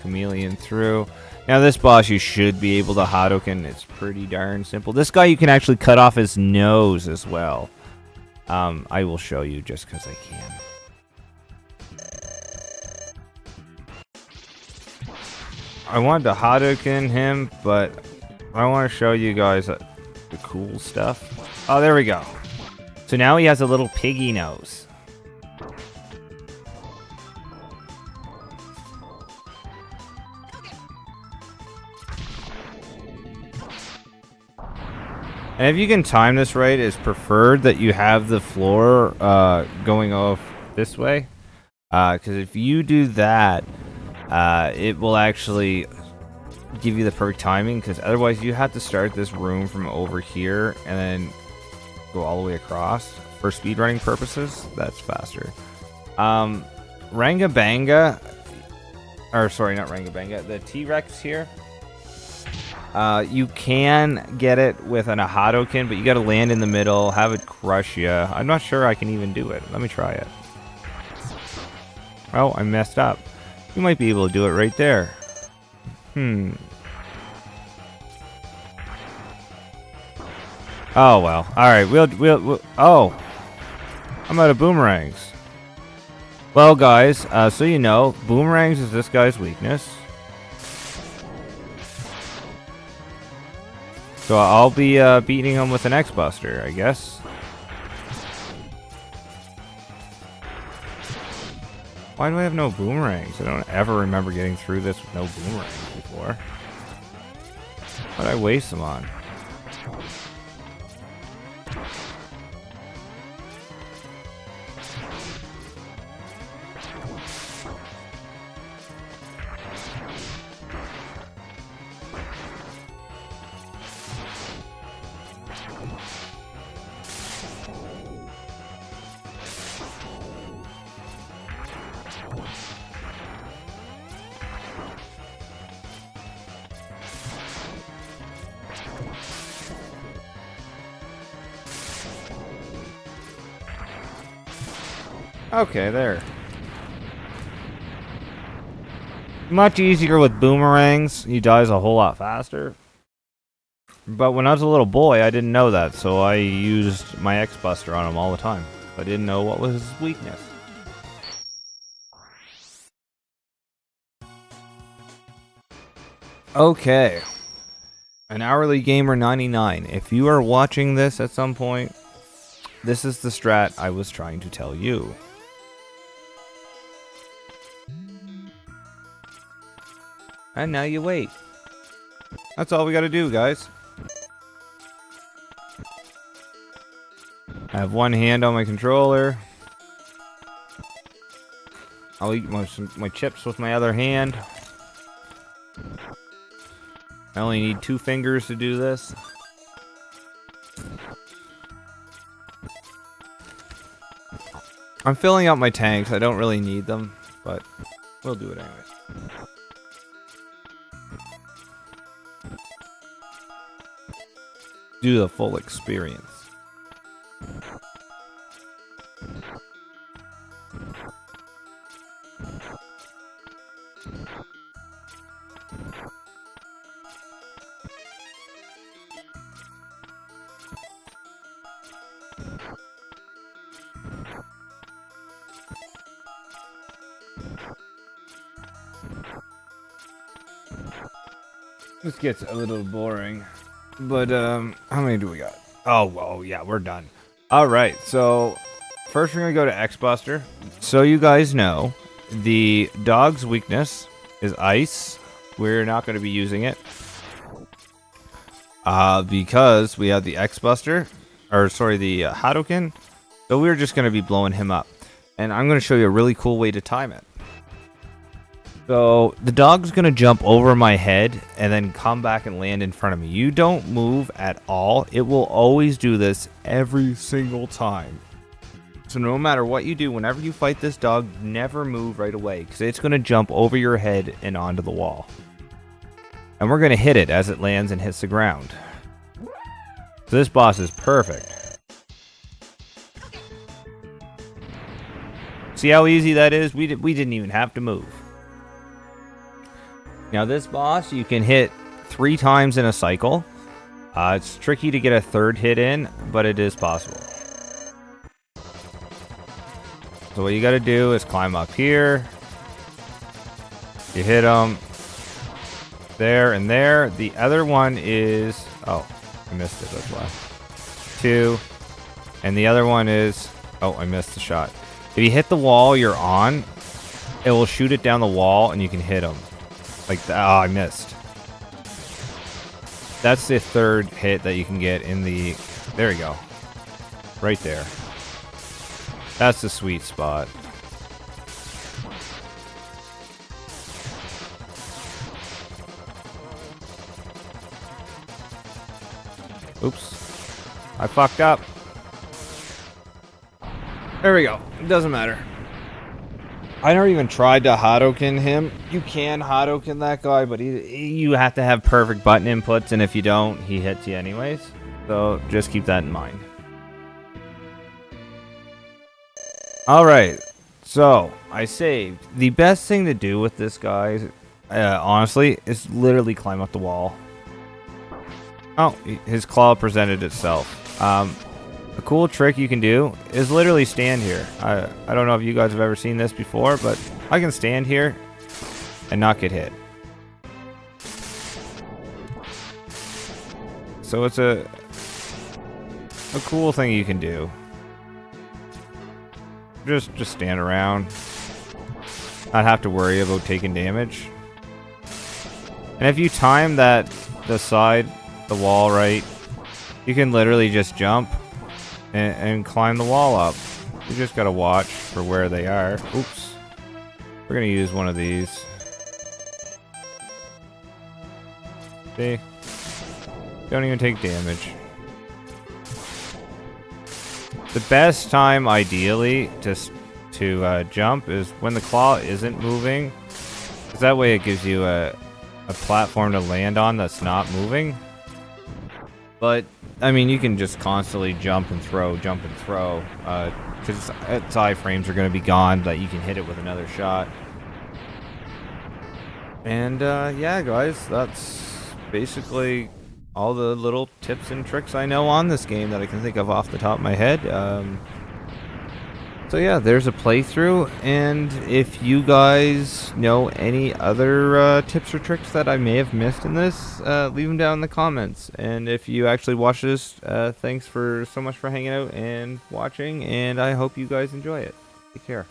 Chameleon through. Now this boss you should be able to Hadouken. It's pretty darn simple. This guy you can actually cut off his nose as well. I will show you just because I can. I wanted to Hadouken him, but I want to show you guys the cool stuff. Oh, there we go. So now he has a little piggy nose. And if you can time this right, it's preferred that you have the floor going off this way. Because if you do that, it will actually give you the perfect timing. Because otherwise you have to start this room from over here and then go all the way across. For speedrunning purposes, that's faster. Rangabanga, or sorry, not Rangabanga, the T-Rex here. You can get it with an Hadouken, but you gotta land in the middle, have it crush you. I'm not sure I can even do it. Let me try it. Oh, I messed up. You might be able to do it right there. Oh, well. Alright, we'll... Oh! I'm out of boomerangs. Well, guys, so you know, boomerangs is this guy's weakness. So I'll be beating him with an X-Buster, I guess. Why do I have no boomerangs? I don't ever remember getting through this with no boomerangs before. Why'd I waste them on? Okay, there. Much easier with boomerangs. He dies a whole lot faster. But when I was a little boy, I didn't know that, so I used my X-Buster on him all the time. I didn't know what was his weakness. Okay. An hourly gamer 99. If you are watching this at some point, this is the strat I was trying to tell you. And now you wait. That's all we gotta do, guys. I have one hand on my controller. I'll eat my chips with my other hand. I only need 2 fingers to do this. I'm filling out my tanks. I don't really need them, but we'll do it anyways. Do the full experience. This gets a little boring, but how many do we got? Oh, well, yeah, we're done. Alright, so first we're going to go to X-Buster. So you guys know, the dog's weakness is ice. We're not going to be using it. Because we have the X-Buster, or sorry, the Hadouken. So we're just going to be blowing him up. And I'm going to show you a really cool way to time it. So the dog's going to jump over my head and then come back and land in front of me. You don't move at all. It will always do this every single time. So no matter what you do, whenever you fight this dog, never move right away, because it's going to jump over your head and onto the wall. And we're going to hit it as it lands and hits the ground. So this boss is perfect. See how easy that is? We didn't even have to move. Now this boss you can hit 3 times in a cycle. It's tricky to get a 3rd hit in, but it is possible. So what you got to do is climb up here. You hit them there and there. The other one is... Oh, I missed it. That's why. 2. And the other one is... Oh, I missed the shot. If you hit the wall you're on, it will shoot it down the wall and you can hit them. Like that. Oh, I missed. That's the 3rd hit that you can get in the... There you go. Right there. That's the sweet spot. Oops. I fucked up. There we go. It doesn't matter. I never even tried to Hadouken him. You can Hadouken that guy, but you have to have perfect button inputs, and if you don't, he hits you anyways. So just keep that in mind. Alright, so I saved. The best thing to do with this guy, honestly, is literally climb up the wall. Oh, his claw presented itself. A cool trick you can do is literally stand here. I don't know if you guys have ever seen this before, but I can stand here and not get hit. So it's a cool thing you can do. Just stand around. Not have to worry about taking damage. And if you time the wall right, you can literally just jump and climb the wall up. You just gotta watch for where they are. Oops. We're gonna use one of these. See? Don't even take damage. The best time, ideally, to jump is when the claw isn't moving. 'Cause that way it gives you a platform to land on that's not moving. But, I mean, you can just constantly jump and throw. Because its iframes are going to be gone, but you can hit it with another shot. And, yeah, guys, that's basically all the little tips and tricks I know on this game that I can think of off the top of my head. So yeah, there's a playthrough, and if you guys know any other tips or tricks that I may have missed in this, leave them down in the comments. And if you actually watch this, thanks so much for hanging out and watching, and I hope you guys enjoy it. Take care.